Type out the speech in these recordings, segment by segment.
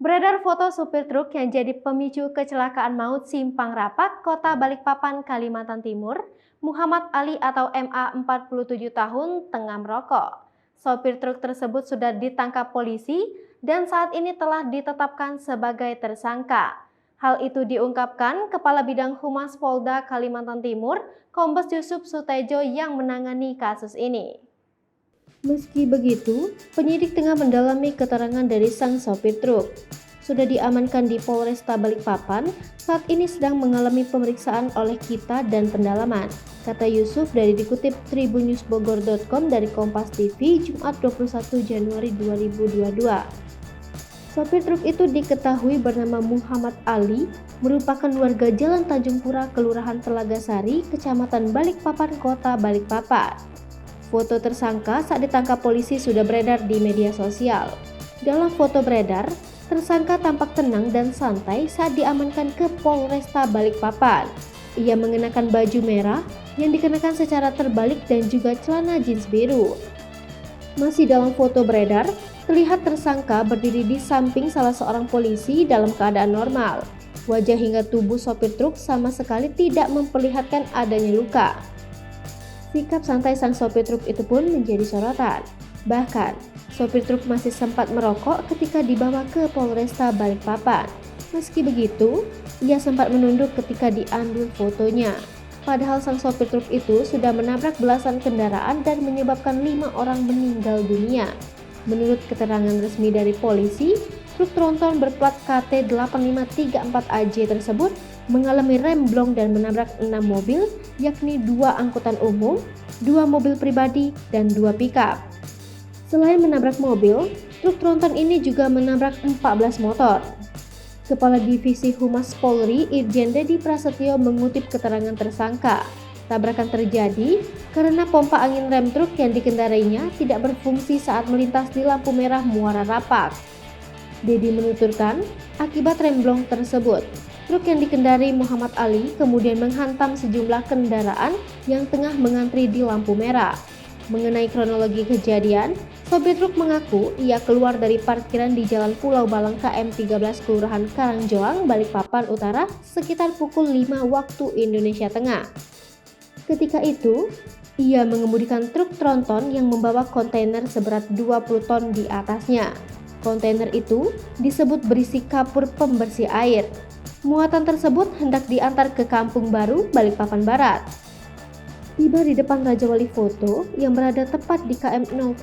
Beredar foto supir truk yang jadi pemicu kecelakaan maut Simpang Rapak, Kota Balikpapan, Kalimantan Timur, Muhammad Ali atau MA 47 tahun tengah merokok. Sopir truk tersebut sudah ditangkap polisi dan saat ini telah ditetapkan sebagai tersangka. Hal itu diungkapkan Kepala Bidang Humas Polda Kalimantan Timur, Kombes Yusuf Sutejo yang menangani kasus ini. Meski begitu, penyidik tengah mendalami keterangan dari sang sopir truk. Sudah diamankan di Polresta Balikpapan, saat ini sedang mengalami pemeriksaan oleh kita dan pendalaman, kata Yusuf dari dikutip tribunnewsbogor.com dari Kompas TV Jumat 21 Januari 2022. Sopir truk itu diketahui bernama Muhammad Ali, merupakan warga Jalan Tanjung Pura, Kelurahan Telaga Sari, Kecamatan Balikpapan, Kota Balikpapan. Foto tersangka saat ditangkap polisi sudah beredar di media sosial. Dalam foto beredar, tersangka tampak tenang dan santai saat diamankan ke Polresta Balikpapan. Ia mengenakan baju merah yang dikenakan secara terbalik dan juga celana jeans biru. Masih dalam foto beredar, terlihat tersangka berdiri di samping salah seorang polisi dalam keadaan normal. Wajah hingga tubuh sopir truk sama sekali tidak memperlihatkan adanya luka. Sikap santai sang sopir truk itu pun menjadi sorotan. Bahkan, sopir truk masih sempat merokok ketika dibawa ke Polresta Balikpapan. Meski begitu, ia sempat menunduk ketika diambil fotonya. Padahal sang sopir truk itu sudah menabrak belasan kendaraan dan menyebabkan 5 orang meninggal dunia. Menurut keterangan resmi dari polisi, truk tronton berplat KT 8534AJ tersebut mengalami remblong dan menabrak 6 mobil, yakni 2 angkutan umum, 2 mobil pribadi, dan 2 pickup. Selain menabrak mobil, truk tronton ini juga menabrak 14 motor. Kepala Divisi Humas Polri Irjen Dedi Prasetyo mengutip keterangan tersangka. Tabrakan terjadi karena pompa angin rem truk yang dikendarainya tidak berfungsi saat melintas di lampu merah Muara Rapak. Dedi menuturkan, akibat remblong tersebut, truk yang dikendari Muhammad Ali kemudian menghantam sejumlah kendaraan yang tengah mengantri di lampu merah. Mengenai kronologi kejadian, sopir truk mengaku ia keluar dari parkiran di Jalan Pulau Balang KM 13 Kelurahan Karangjoang, Balikpapan Utara sekitar pukul 5 waktu Indonesia Tengah. Ketika itu, ia mengemudikan truk tronton yang membawa kontainer seberat 20 ton di atasnya. Kontainer itu disebut berisi kapur pembersih air. Muatan tersebut hendak diantar ke Kampung Baru, Balikpapan Barat. Tiba di depan Raja Wali Foto yang berada tepat di KM 0,5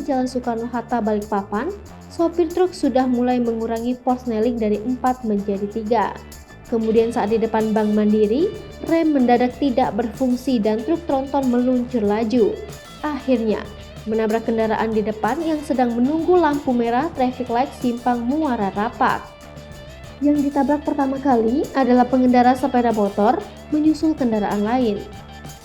Jalan Soekarno-Hatta, Balikpapan, sopir truk sudah mulai mengurangi posneling dari 4 menjadi 3. Kemudian saat di depan Bank Mandiri, rem mendadak tidak berfungsi dan truk tronton meluncur laju. Akhirnya, menabrak kendaraan di depan yang sedang menunggu lampu merah traffic light Simpang Muara Rapak. Yang ditabrak pertama kali adalah pengendara sepeda motor menyusul kendaraan lain.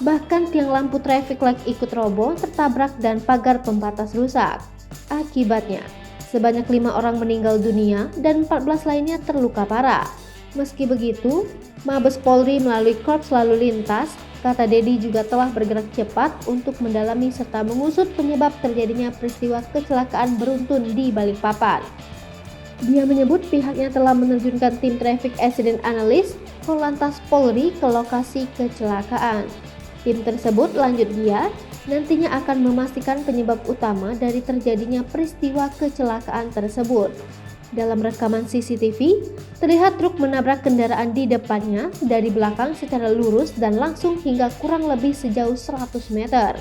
Bahkan tiang lampu traffic light ikut roboh, tertabrak dan pagar pembatas rusak. Akibatnya, sebanyak 5 orang meninggal dunia dan 14 lainnya terluka parah. Meski begitu, Mabes Polri melalui Korps Lalu Lintas, kata Dedi, juga telah bergerak cepat untuk mendalami serta mengusut penyebab terjadinya peristiwa kecelakaan beruntun di Balikpapan. Dia menyebut pihaknya telah menerjunkan tim Traffic Accident Analyst Korlantas Polri ke lokasi kecelakaan. Tim tersebut, lanjut dia, nantinya akan memastikan penyebab utama dari terjadinya peristiwa kecelakaan tersebut. Dalam rekaman CCTV, terlihat truk menabrak kendaraan di depannya dari belakang secara lurus dan langsung hingga kurang lebih sejauh 100 meter.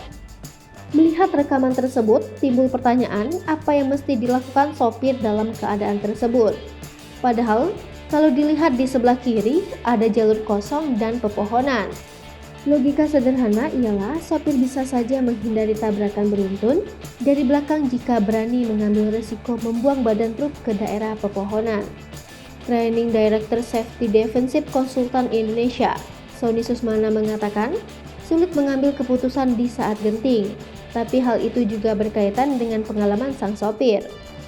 Melihat rekaman tersebut, timbul pertanyaan apa yang mesti dilakukan sopir dalam keadaan tersebut. Padahal, kalau dilihat di sebelah kiri, ada jalur kosong dan pepohonan. Logika sederhana ialah sopir bisa saja menghindari tabrakan beruntun dari belakang jika berani mengambil resiko membuang badan truk ke daerah pepohonan. Training Director Safety Defensive Konsultan Indonesia, Sony Susmana mengatakan, sulit mengambil keputusan di saat genting, tapi hal itu juga berkaitan dengan pengalaman sang sopir.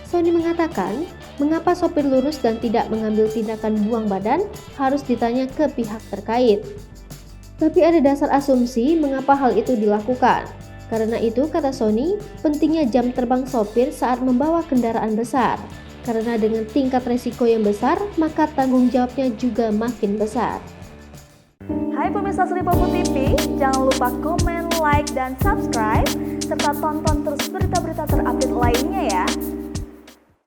Sony mengatakan, mengapa sopir lurus dan tidak mengambil tindakan buang badan harus ditanya ke pihak terkait. Tapi ada dasar asumsi mengapa hal itu dilakukan. Karena itu, kata Sony, pentingnya jam terbang sopir saat membawa kendaraan besar. Karena dengan tingkat resiko yang besar, maka tanggung jawabnya juga makin besar. Hai pemirsa Sri Popo TV, jangan lupa komen, like, dan subscribe, serta tonton terus berita-berita terupdate lainnya ya.